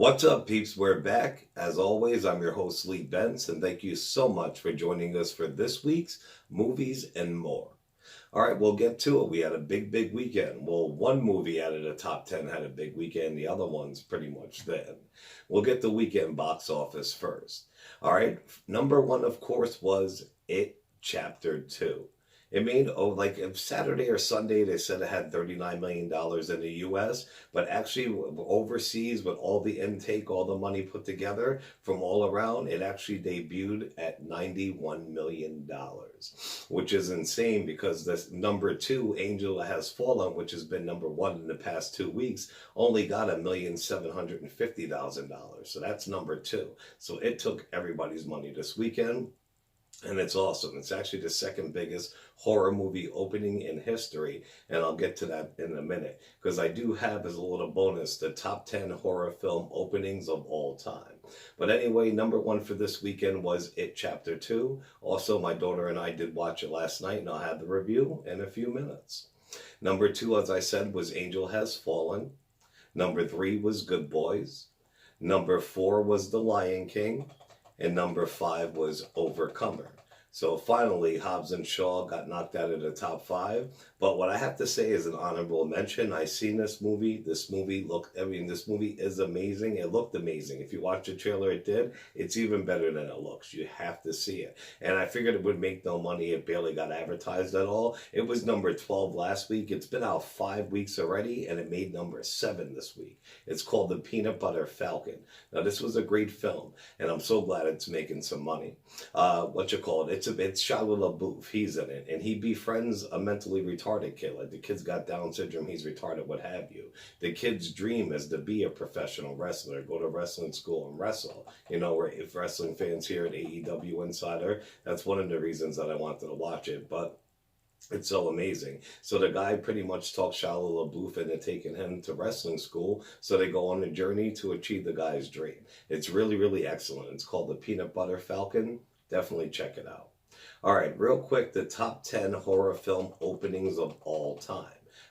What's up, peeps? We're back. As always, I'm your host, Lee Bentz, and thank you so much for joining us for this week's Movies and More. All right, we'll get to it. We had a big weekend. Well, one movie out of the top 10 had a big weekend. The other one's pretty much then. We'll get the weekend box office first. All right, number one, of course, was It Chapter 2. It made, like if Saturday or Sunday, they said it had $39 million in the US, but actually overseas with all the intake, all the money put together from all around, it actually debuted at $91 million, which is insane because this number two, Angel Has Fallen, which has been number one in the past 2 weeks, only got $1,750,000. So that's number two. So it took everybody's money this weekend. And it's awesome. It's actually the second biggest horror movie opening in history. And I'll get to that in a minute. Because I do have, as a little bonus, the top 10 horror film openings of all time. But anyway, number one for this weekend was It Chapter 2. Also, my daughter and I did watch it last night, and I'll have the review in a few minutes. Number two, as I said, was Angel Has Fallen. Number three was Good Boys. Number four was The Lion King. And number five was Overcomer. So finally, Hobbs and Shaw got knocked out of the top five. But what I have to say is an honorable mention. I seen this movie. This movie is amazing. It looked amazing. If you watch the trailer, it did. It's even better than it looks. You have to see it. And I figured it would make no money. It barely got advertised at all. It was number 12 last week. It's been out 5 weeks already, and it made number 7 this week. It's called The Peanut Butter Falcon. Now, this was a great film, and I'm so glad it's making some money. It's Shia LaBeouf. He's in it, and he befriends a mentally retarded kid. Like the kid's got Down syndrome, he's retarded, what have you. The kid's dream is to be a professional wrestler, go to wrestling school and wrestle. You know, if wrestling fans here at AEW Insider, that's one of the reasons that I wanted to watch it. But it's so amazing. So the guy pretty much talks Shia LaBeouf into taking him to wrestling school, so they go on a journey to achieve the guy's dream. It's really excellent. It's called The Peanut Butter Falcon. Definitely check it out. All right, real quick, the top 10 horror film openings of all time.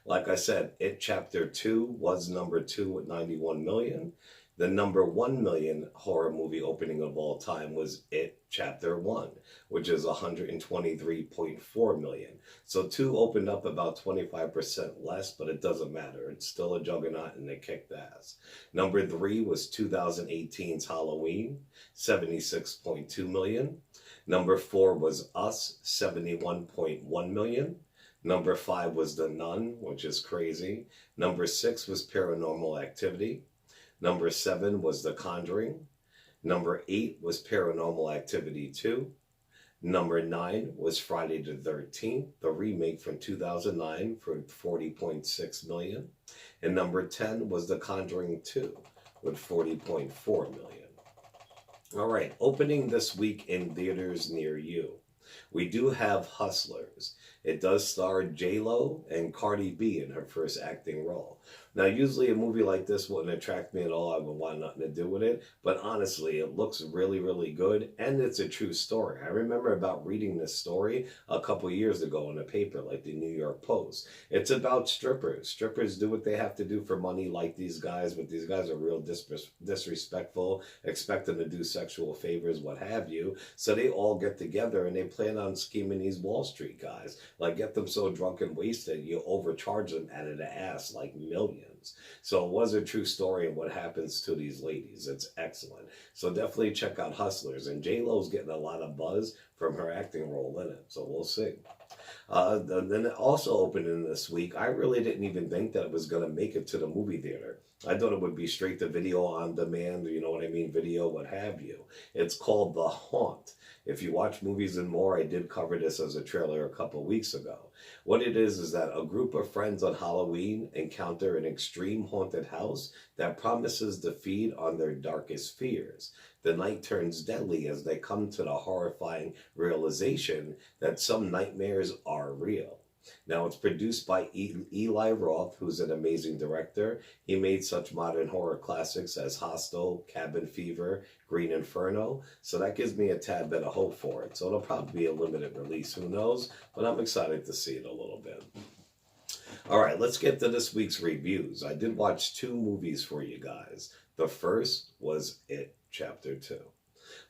Like I said, It Chapter 2 was number 2 with 91 million. The number 1 million horror movie opening of all time was It Chapter 1, which is 123.4 million. So 2 opened up about 25% less, but it doesn't matter. It's still a juggernaut, and it kicked ass. Number 3 was 2018's Halloween, 76.2 million. Number 4 was Us, 71.1 million. Number 5 was The Nun, which is crazy. Number 6 was Paranormal Activity. Number 7 was The Conjuring. Number 8 was Paranormal Activity 2. Number 9 was Friday the 13th, the remake from 2009 for 40.6 million. And number 10 was The Conjuring 2 with 40.4 million. All right, opening this week in theaters near you. We do have Hustlers. It does star J-Lo and Cardi B in her first acting role. Now, usually a movie like this wouldn't attract me at all. I would want nothing to do with it. But honestly, it looks really good, and it's a true story. I remember about reading this story a couple years ago in a paper like the New York Post. It's about strippers. Strippers do what they have to do for money like these guys, but these guys are real disrespectful, expect them to do sexual favors, what have you. So they all get together, and they plan on scheming these Wall Street guys. Like, get them so drunk and wasted, you overcharge them out of the ass, like millions. So it was a true story of what happens to these ladies. It's excellent. So definitely check out Hustlers. And J-Lo's getting a lot of buzz from her acting role in it. So we'll see. Then it also opened in this week. I really didn't even think that it was going to make it to the movie theater. I thought it would be straight to video on demand, you know what I mean, video, what have you. It's called The Haunt. If you watch Movies and More, I did cover this as a trailer a couple weeks ago. What it is that a group of friends on Halloween encounter an extreme haunted house that promises to feed on their darkest fears. The night turns deadly as they come to the horrifying realization that some nightmares are real. Now, it's produced by Eli Roth, who's an amazing director. He made such modern horror classics as Hostel, Cabin Fever, Green Inferno. So that gives me a tad bit of hope for it. So it'll probably be a limited release, who knows? But I'm excited to see it a little bit. All right, let's get to this week's reviews. I did watch two movies for you guys. The first was It Chapter 2.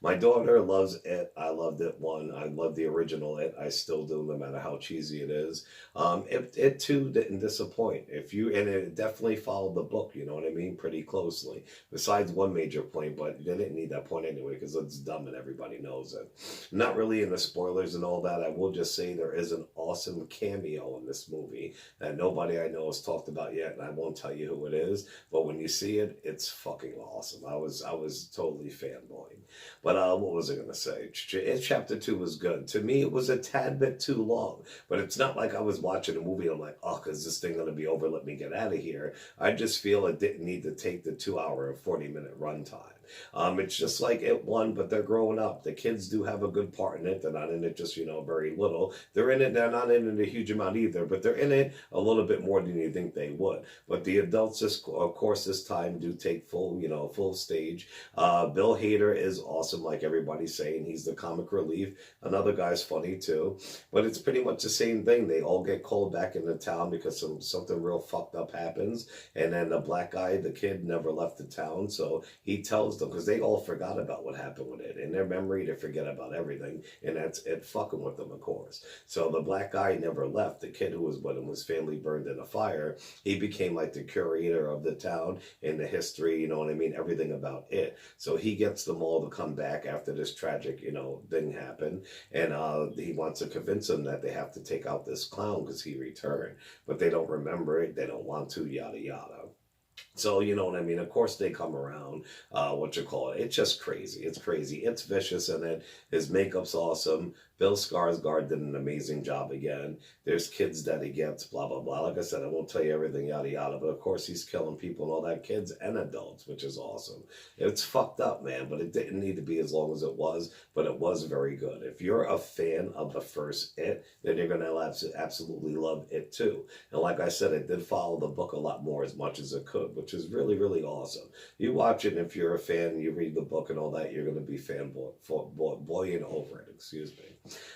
My daughter loves It. I loved It one. I love the original It. I still do, no matter how cheesy it is. It too didn't disappoint. And it definitely followed the book. You know what I mean, pretty closely. Besides one major point, but they didn't need that point anyway because it's dumb and everybody knows it. Not really into spoilers and all that. I will just say there is an awesome cameo in this movie that nobody I know has talked about yet, and I won't tell you who it is. But when you see it, it's fucking awesome. I was totally fanboying. But what was I going to say? Chapter 2 was good. To me, it was a tad bit too long. But it's not like I was watching a movie and I'm like, oh, is this thing going to be over? Let me get out of here. I just feel it didn't need to take the 2 hour and 40-minute runtime. It's just like It one, but they're growing up. The kids do have a good part in it. They're not in it just, very little. They're in it. They're not in it a huge amount either, but they're in it a little bit more than you think they would. But the adults, of course, this time do take full stage. Bill Hader is awesome, like everybody's saying. He's the comic relief. Another guy's funny too. But it's pretty much the same thing. They all get called back into town because something real fucked up happens. And then the black guy, the kid, never left the town. So he tells them, because they all forgot about what happened with it. In their memory, they forget about everything. And that's it fucking with them, of course. So the black guy never left. The kid who was with him, his family burned in a fire. He became like the curator of the town and the history, you know what I mean? Everything about it. So he gets them all to come back after this tragic, thing happened. And he wants to convince them that they have to take out this clown because he returned. But they don't remember it. They don't want to, yada, yada. So, you know what I mean? Of course they come around, It's just crazy. It's crazy. It's vicious in it. His makeup's awesome. Bill Skarsgård did an amazing job again. There's kids that he gets, blah, blah, blah. Like I said, I won't tell you everything, yada, yada. But of course he's killing people and all that, kids and adults, which is awesome. It's fucked up, man, but it didn't need to be as long as it was. But it was very good. If you're a fan of the first It, then you're going to absolutely love It too. And like I said, it did follow the book a lot more as much as it could, which is really, really awesome. You watch it, and if you're a fan, you read the book and all that, you're going to be fanboying over it, excuse me.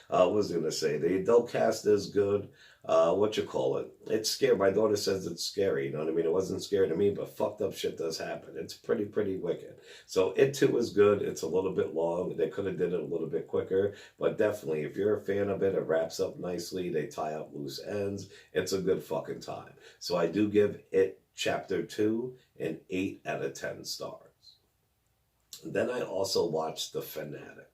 I was going to say, the adult cast is good. It's scary. My daughter says it's scary, you know what I mean? It wasn't scary to me, but fucked up shit does happen. It's pretty wicked. So It too is good. It's a little bit long. They could have did it a little bit quicker, but definitely, if you're a fan of it, it wraps up nicely. They tie up loose ends. It's a good fucking time. So I do give It Chapter 2 an 8 out of 10 stars. Then I also watched The Fanatic.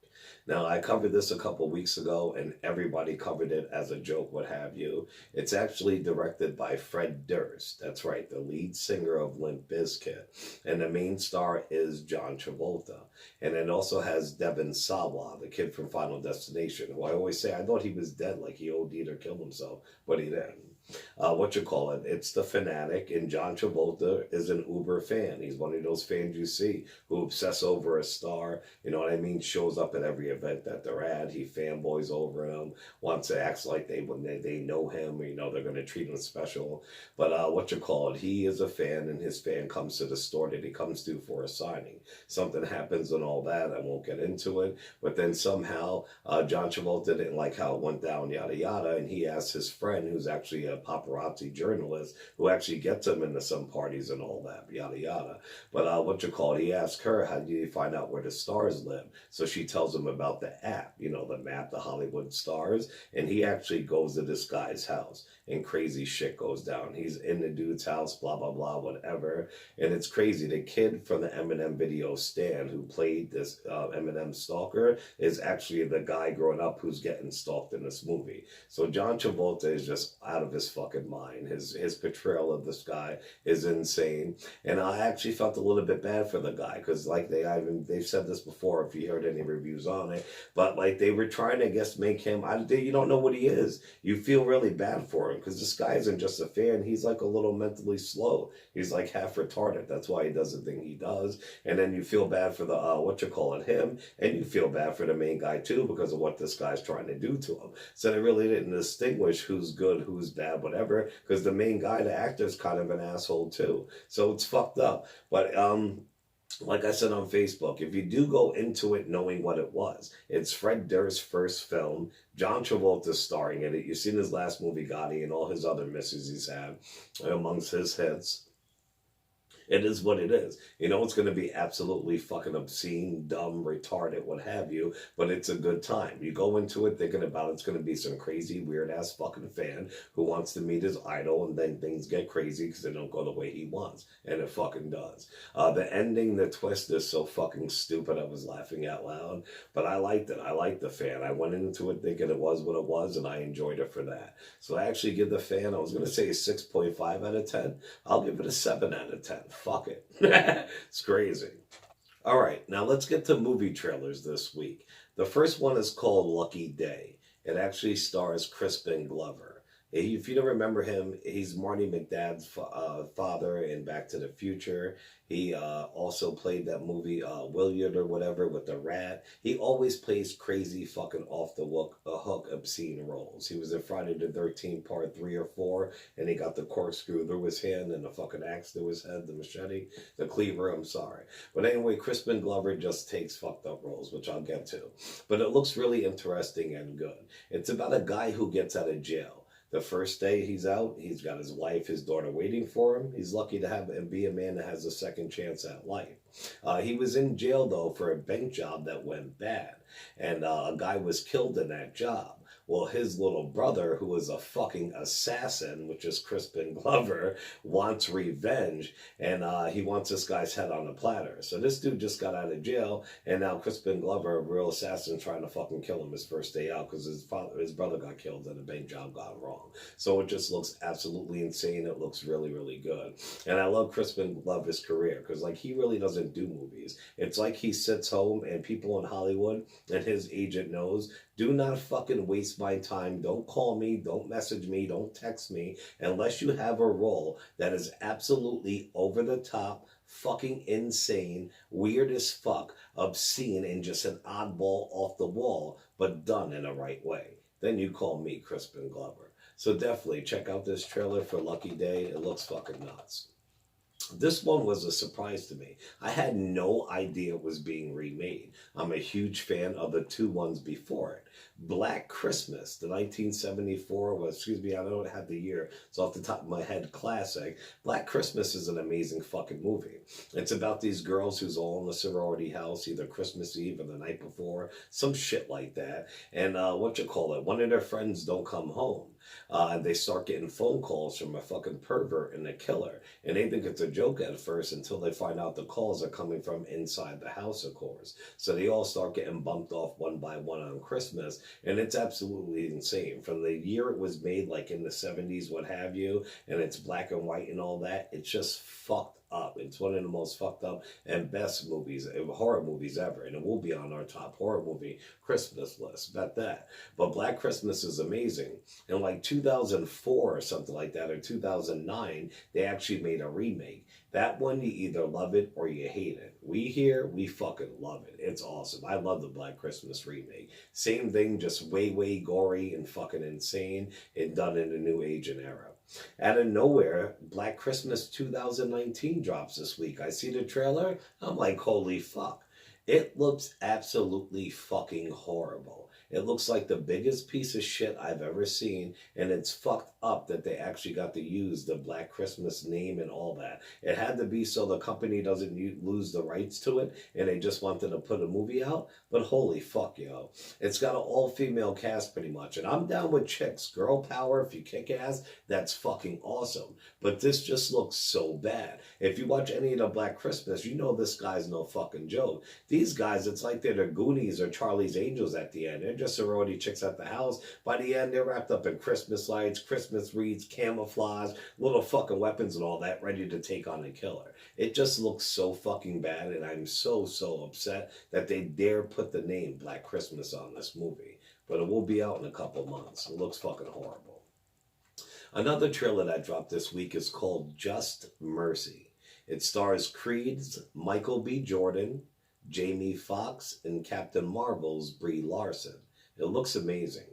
Now, I covered this a couple weeks ago, and everybody covered it as a joke, what have you. It's actually directed by Fred Durst. That's right, the lead singer of Limp Bizkit. And the main star is John Travolta. And it also has Devon Sawa, the kid from Final Destination, who I always say, I thought he was dead, like he OD'd or killed himself, but he didn't. It's The Fanatic, and John Travolta is an uber fan. He's one of those fans you see who obsess over a star, you know what I mean, shows up at every event that they're at. He fanboys over him, wants to act like they know him, they're going to treat him special. But he is a fan, and his fan comes to the store that he comes to for a signing. Something happens and all that. I won't get into it. But then somehow John Travolta didn't like how it went down, yada, yada, and he asked his friend, who's actually a paparazzi journalist, who actually gets him into some parties and all that, yada, yada. But he asked her, how do you find out where the stars live? So she tells him about the app, the map, the Hollywood stars, and he actually goes to this guy's house, and crazy shit goes down. He's in the dude's house, blah, blah, blah, whatever, and it's crazy. The kid from the Eminem video, Stan, who played this Eminem stalker, is actually the guy growing up who's getting stalked in this movie. So John Travolta is just out of his fucking mind. His portrayal of this guy is insane, and I actually felt a little bit bad for the guy, because they've said this before, if you heard any reviews on it, but they were trying to, I guess, make him, you don't know what he is. You feel really bad for him, because this guy isn't just a fan. He's like a little mentally slow. He's like half retarded. That's why he does the thing he does. And then you feel bad for him, and you feel bad for the main guy too, because of what this guy's trying to do to him. So they really didn't distinguish who's good, who's bad, whatever, because the main guy, the actor, is kind of an asshole too. So it's fucked up. But like I said on Facebook, if you do go into it knowing what it was, it's Fred Durst's first film. John Travolta's starring in it. You've seen his last movie, Gotti, and all his other misses he's had amongst his hits. It is what it is. You know, it's going to be absolutely fucking obscene, dumb, retarded, what have you, but it's a good time. You go into it thinking about it's going to be some crazy, weird ass fucking fan who wants to meet his idol, and then things get crazy because they don't go the way he wants. And it fucking does. The ending, the twist is so fucking stupid, I was laughing out loud, but I liked it. I liked the fan. I went into it thinking it was what it was, and I enjoyed it for that. So I actually give the fan, I was going to say a 6.5 out of 10. I'll give it a 7 out of 10. Fuck it. It's crazy. All right, now let's get to movie trailers this week. The first one is called Lucky Day. It actually stars Crispin Glover. If you don't remember him, he's Marty McDad's father in Back to the Future. He also played that movie Williard or whatever with the rat. He always plays crazy fucking off the hook obscene roles. He was in Friday the 13th part 3 or 4, and he got the corkscrew through his hand and the fucking axe through his head, the machete, the cleaver, I'm sorry. But anyway, Crispin Glover just takes fucked up roles, which I'll get to. But it looks really interesting and good. It's about a guy who gets out of jail. The first day he's out, he's got his wife, his daughter waiting for him. He's lucky to have and be a man that has a second chance at life. He was in jail, though, for a bank job that went bad. And a guy was killed in that job. Well, his little brother, who is a fucking assassin, which is Crispin Glover, wants revenge, and he wants this guy's head on a platter. So this dude just got out of jail, and now Crispin Glover, a real assassin, trying to fucking kill him his first day out because his brother got killed and the bank job got wrong. So it just looks absolutely insane. It looks really, really good. And I love Crispin Glover's career because, like, he really doesn't do movies. It's like he sits home and people in Hollywood and his agent knows, do not fucking waste my time. Don't call me. Don't message me. Don't text me unless you have a role that is absolutely over the top, fucking insane, weird as fuck, obscene, and just an oddball off the wall, but done in a right way. Then you call me Crispin Glover. So definitely check out this trailer for Lucky Day. It looks fucking nuts. This one was a surprise to me. I had no idea it was being remade. I'm a huge fan of the two ones before it. Black Christmas, the 1974, well, excuse me, I don't have the year. It's off the top of my head, classic. Black Christmas is an amazing fucking movie. It's about these girls who's all in the sorority house, either Christmas Eve or the night before, some shit like that. And one of their friends don't come home. They start getting phone calls from a fucking pervert and a killer. And they think it's a joke at first until they find out the calls are coming from inside the house, of course. So they all start getting bumped off one by one on Christmas. And it's absolutely insane. From the year it was made, like in the 70s, what have you, and it's black and white and all that, it's just fucked up. It's one of the most fucked up and best movies, horror movies ever, and it will be on our top horror movie Christmas list. Bet that. But Black Christmas is amazing. In like 2004 or something like that, or 2009, they actually made a remake. That one, you either love it or you hate it. We fucking love it. It's awesome. I love the Black Christmas remake. Same thing, just way, way gory and fucking insane and done in a new age and era. Out of nowhere, Black Christmas 2019 drops this week. I see the trailer. I'm like, holy fuck. It looks absolutely fucking horrible. It looks like the biggest piece of shit I've ever seen, and it's fucked up that they actually got to use the Black Christmas name and all that. It had to be so the company doesn't lose the rights to it, and they just wanted to put a movie out, but holy fuck, yo. It's got an all-female cast pretty much, and I'm down with chicks. Girl power, if you kick ass, that's fucking awesome. But this just looks so bad. If you watch any of the Black Christmas, you know this guy's no fucking joke. These guys, it's like they're the Goonies or Charlie's Angels at the end. They're just sorority chicks at the house. By the end, they're wrapped up in Christmas lights, Christmas wreaths, camouflage, little fucking weapons and all that, ready to take on a killer. It just looks so fucking bad, and I'm so upset that they dare put the name Black Christmas on this movie. But it will be out in a couple months. It looks fucking horrible. Another trailer that dropped this week is called Just Mercy. It stars Creed's Michael B. Jordan, Jamie Foxx, and Captain Marvel's Brie Larson. It looks amazing.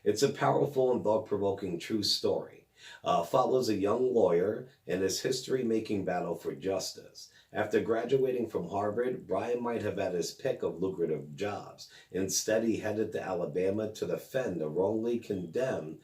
It's a powerful and thought-provoking true story. Follows a young lawyer in his history-making battle for justice. After graduating from Harvard, Brian might have had his pick of lucrative jobs. Instead, he headed to Alabama to defend the wrongly condemned,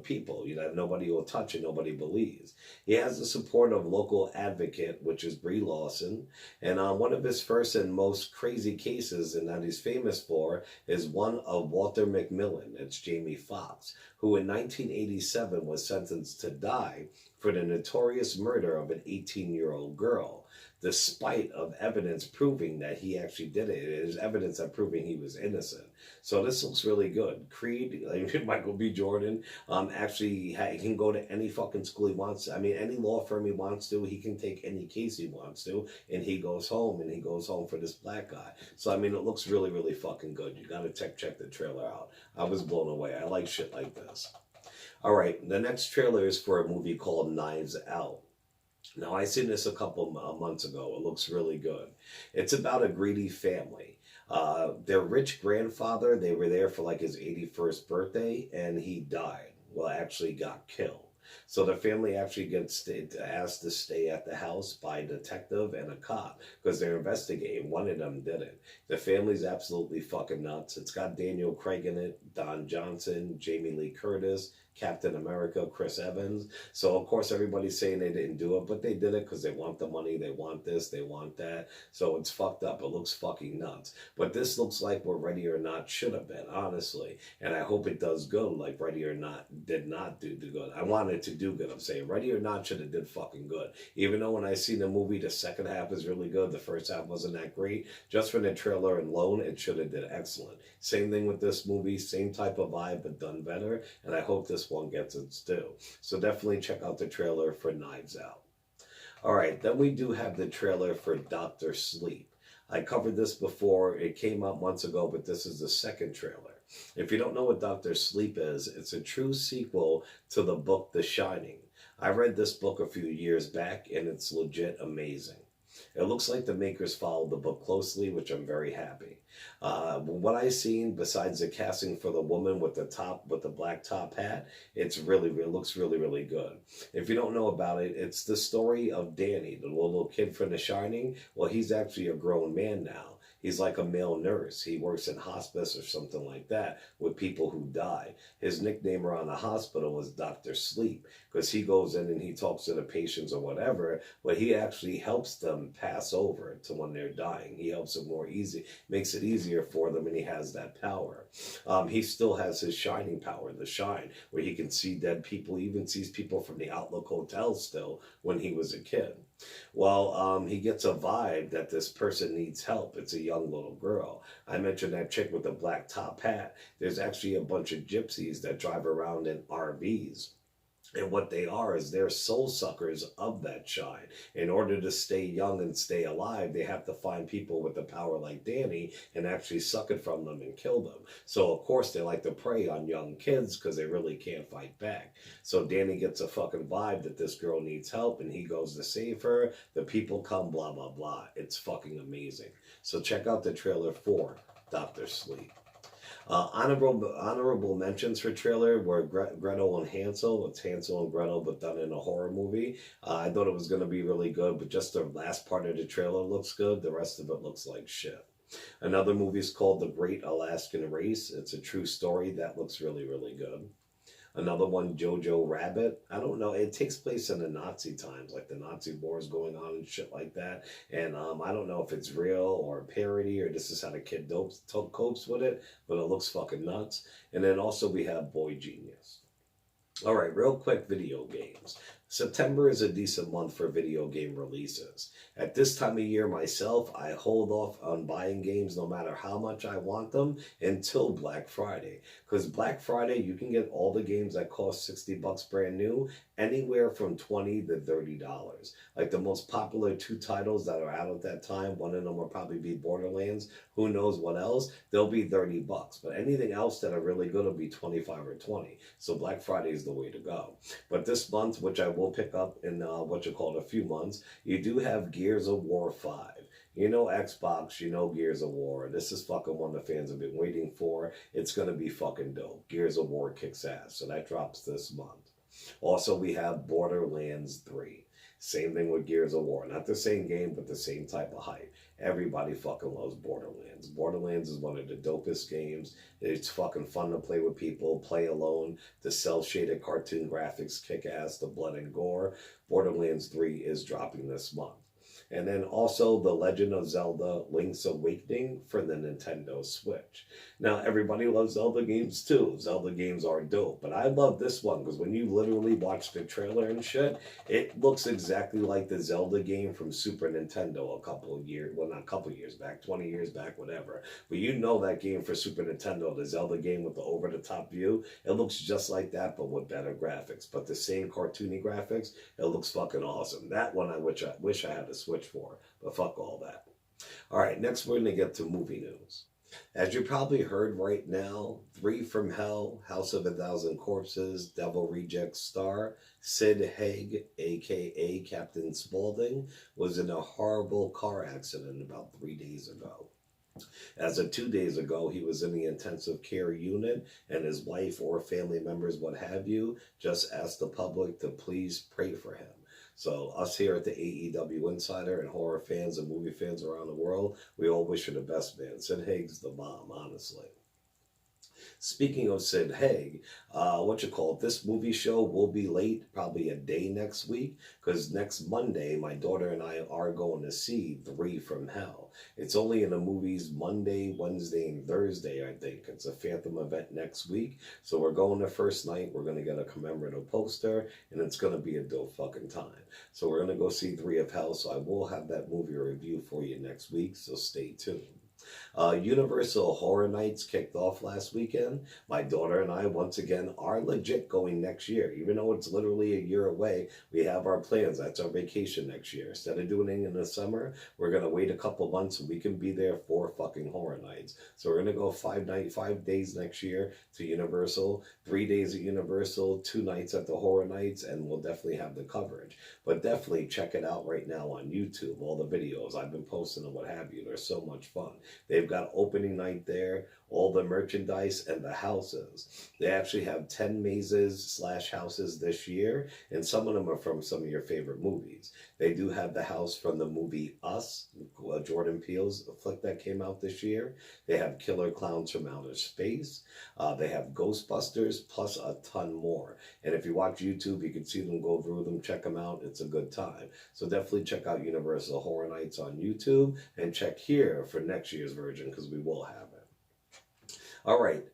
people. Nobody will touch it, nobody believes. He has the support of local advocate, which is Brie Lawson. And one of his first and most crazy cases, and that he's famous for, is one of Walter McMillan. It's Jamie Foxx, who in 1987 was sentenced to die for the notorious murder of an 18-year-old girl, despite of evidence proving that he actually did it. There's evidence that proving he was innocent. So this looks really good. Creed, like Michael B. Jordan, he can go to any fucking school he wants to. I mean, any law firm he wants to. He can take any case he wants to, and he goes home, and he goes home for this black guy. So, I mean, it looks really, really fucking good. You gotta check the trailer out. I was blown away. I like shit like this. All right, the next trailer is for a movie called Knives Out. Now, I seen this a couple months ago. It looks really good. It's about a greedy family. Their rich grandfather, they were there for like his 81st birthday, and he died. Well, actually got killed. So the family actually gets asked to stay at the house by a detective and a cop because they're investigating. One of them did it. The family's absolutely fucking nuts. It's got Daniel Craig in it, Don Johnson, Jamie Lee Curtis, Captain America, Chris Evans. So, of course, everybody's saying they didn't do it, but they did it because they want the money, they want this, they want that. So it's fucked up. It looks fucking nuts. But this looks like what Ready or Not should have been, honestly. And I hope it does good like Ready or Not did not do good. I want it to do good. I'm saying Ready or Not should have did fucking good. Even though when I seen the movie, the second half is really good. The first half wasn't that great. Just for the trailer alone, it should have did excellent. Same thing with this movie. Same type of vibe, but done better. And I hope this one gets its due. So definitely check out the trailer for Knives Out. All right, then we do have the trailer for Dr. Sleep. I covered this before. It came out months ago, but this is the second trailer. If you don't know what Dr. Sleep is, it's a true sequel to the book The Shining. I read this book a few years back, and it's legit amazing. It looks like the makers followed the book closely, which I'm very happy. What I've seen, besides the casting for the woman with the black top hat, it looks really, really good. If you don't know about it, it's the story of Danny, the little kid from The Shining. Well, he's actually a grown man now. He's like a male nurse. He works in hospice or something like that with people who die. His nickname around the hospital is Dr. Sleep because he goes in and he talks to the patients or whatever, but he actually helps them pass over to when they're dying. He helps them more easy, makes it easier for them, and he has that power. He still has his shining power, the shine, where he can see dead people, even sees people from the Outlook Hotel still when he was a kid. Well, he gets a vibe that this person needs help. It's a young little girl. I mentioned that chick with the black top hat. There's actually a bunch of gypsies that drive around in RVs. And what they are is they're soul suckers of that shine. In order to stay young and stay alive, they have to find people with the power like Danny and actually suck it from them and kill them. So, of course, they like to prey on young kids because they really can't fight back. So Danny gets a fucking vibe that this girl needs help and he goes to save her. The people come, blah, blah, blah. It's fucking amazing. So check out the trailer for Dr. Sleep. Honorable mentions for trailer were Gretel and Hansel. It's Hansel and Gretel, but done in a horror movie. I thought it was going to be really good, but just the last part of the trailer looks good. The rest of it looks like shit. Another movie is called The Great Alaskan Race. It's a true story. That looks really, really good. Another one, Jojo Rabbit. I don't know. It takes place in the Nazi times, like the Nazi wars going on and shit like that. And I don't know if it's real or a parody or this is how the kid copes with it, but it looks fucking nuts. And then also we have Boy Genius. All right, real quick, video games. September is a decent month for video game releases. At this time of year myself, I hold off on buying games no matter how much I want them until Black Friday. Because Black Friday, you can get all the games that cost $60 brand new, anywhere from $20 to $30. Like the most popular 2 titles that are out at that time, one of them will probably be Borderlands. Who knows what else? They'll be $30. But anything else that are really good will be 25 or 20. So Black Friday is the way to go. But this month, which I will pick up in a few months, you do have Gears of War 5. You know Xbox, you know Gears of War. This is fucking one the fans have been waiting for. It's going to be fucking dope. Gears of War kicks ass. So that drops this month. Also, we have Borderlands 3. Same thing with Gears of War. Not the same game, but the same type of hype. Everybody fucking loves Borderlands. Borderlands is one of the dopest games. It's fucking fun to play with people, play alone. The cel-shaded cartoon graphics kick ass, the blood and gore. Borderlands 3 is dropping this month. And then also The Legend of Zelda Link's Awakening for the Nintendo Switch. Now, everybody loves Zelda games too. Zelda games are dope. But I love this one because when you literally watch the trailer and shit, it looks exactly like the Zelda game from Super Nintendo a couple of years, well, not a couple of years back, 20 years back, whatever. But you know that game for Super Nintendo, the Zelda game with the over-the-top view, it looks just like that, but with better graphics. But the same cartoony graphics, it looks fucking awesome. That one I wish I had a Switch for, but fuck all that. All right, next we're going to get to movie news. As you probably heard right now, Three from Hell, House of a Thousand Corpses, Devil Rejects star Sid Haig, aka Captain Spaulding, was in a horrible car accident about 3 days ago. As of 2 days ago, he was in the intensive care unit, and his wife or family members, what have you, just asked the public to please pray for him. So us here at the AEW Insider and horror fans and movie fans around the world, we all wish you the best, man. Sid Haig's the bomb, honestly. Speaking of Sid Haig, this movie show will be late, probably a day next week, because next Monday, my daughter and I are going to see Three from Hell. It's only in the movies Monday, Wednesday, and Thursday, I think. It's a Phantom event next week, so we're going the first night. We're going to get a commemorative poster, and it's going to be a dope fucking time. So we're going to go see Three of Hell, so I will have that movie review for you next week, so stay tuned. Universal Horror Nights kicked off last weekend. My daughter and I, once again, are legit going next year. Even though it's literally a year away, we have our plans. That's our vacation next year. Instead of doing it in the summer, we're going to wait a couple months so we can be there for fucking Horror Nights. So we're going to go 5 days next year to Universal, 3 days at Universal, 2 nights at the Horror Nights, and we'll definitely have the coverage. But definitely check it out right now on YouTube, all the videos I've been posting and what have you. They're so much fun. They've got opening night there, all the merchandise, and the houses. They actually have 10 mazes/houses this year, and some of them are from some of your favorite movies. They do have the house from the movie Us, Jordan Peele's flick that came out this year. They have Killer Clowns from Outer Space. They have Ghostbusters, plus a ton more. And if you watch YouTube, you can see them, go through them, check them out. It's a good time. So definitely check out Universal Horror Nights on YouTube, and check here for next year's version, because we will have it. All right,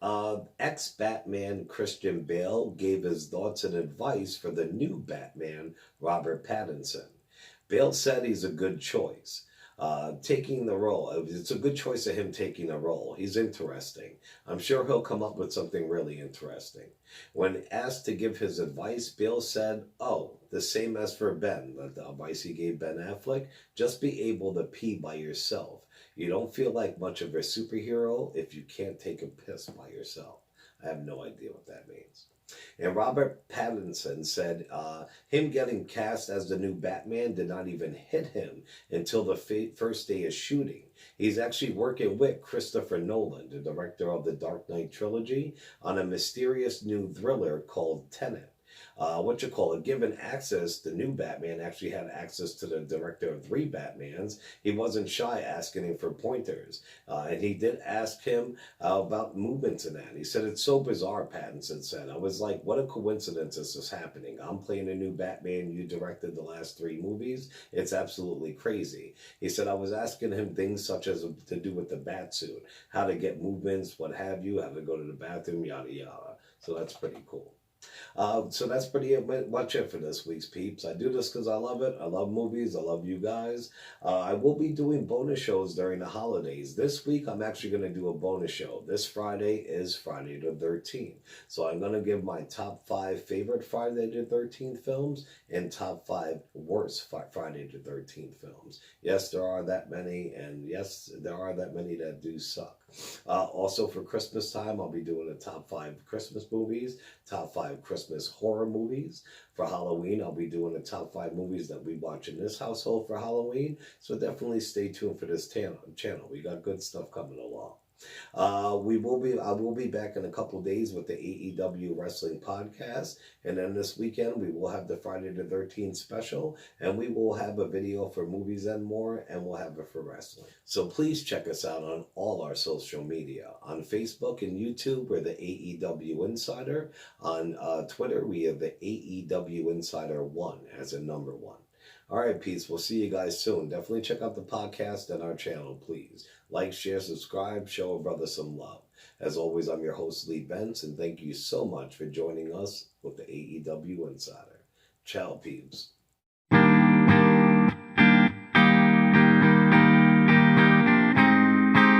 ex-Batman Christian Bale gave his thoughts and advice for the new Batman, Robert Pattinson. Bale said he's a good choice. Taking the role, it's a good choice of him taking the role. He's interesting. I'm sure he'll come up with something really interesting. When asked to give his advice, Bale said, the same as for Ben, the advice he gave Ben Affleck, just be able to pee by yourself. You don't feel like much of a superhero if you can't take a piss by yourself. I have no idea what that means. And Robert Pattinson said him getting cast as the new Batman did not even hit him until the first day of shooting. He's actually working with Christopher Nolan, the director of the Dark Knight trilogy, on a mysterious new thriller called Tenet. Given access, the new Batman actually had access to the director of 3 Batmans. He wasn't shy asking him for pointers. And he did ask him about movements in that. He said, it's so bizarre, Pattinson said. I was like, what a coincidence is this happening? I'm playing a new Batman. You directed the last 3 movies. It's absolutely crazy. He said, I was asking him things such as to do with the Batsuit, how to get movements, what have you, how to go to the bathroom, yada, yada. So that's pretty cool. So that's pretty much it for this week's peeps. I do this because I love it. I love movies. I love you guys. I will be doing bonus shows during the holidays. This week, I'm actually going to do a bonus show. This Friday is Friday the 13th. So I'm going to give my top 5 favorite Friday the 13th films and top 5 worst Friday the 13th films. Yes, there are that many, and yes, there are that many that do suck. Also for Christmas time, I'll be doing the top 5 Christmas movies, top 5 Christmas horror movies. For Halloween, I'll be doing the top 5 movies that we watch in this household for Halloween. So definitely stay tuned for this channel. We got good stuff coming along. I will be back in a couple days with the AEW Wrestling Podcast. And then this weekend, we will have the Friday the 13th special. And we will have a video for movies and more. And we'll have it for wrestling. So please check us out on all our social media. On Facebook and YouTube, we're the AEW Insider. On Twitter, we have the AEW Insider 1 as a number 1. All right, peace. We'll see you guys soon. Definitely check out the podcast and our channel, please. Like, share, subscribe, show a brother some love. As always, I'm your host, Lee Bentz, and thank you so much for joining us with the AEW Insider. Ciao, peeps.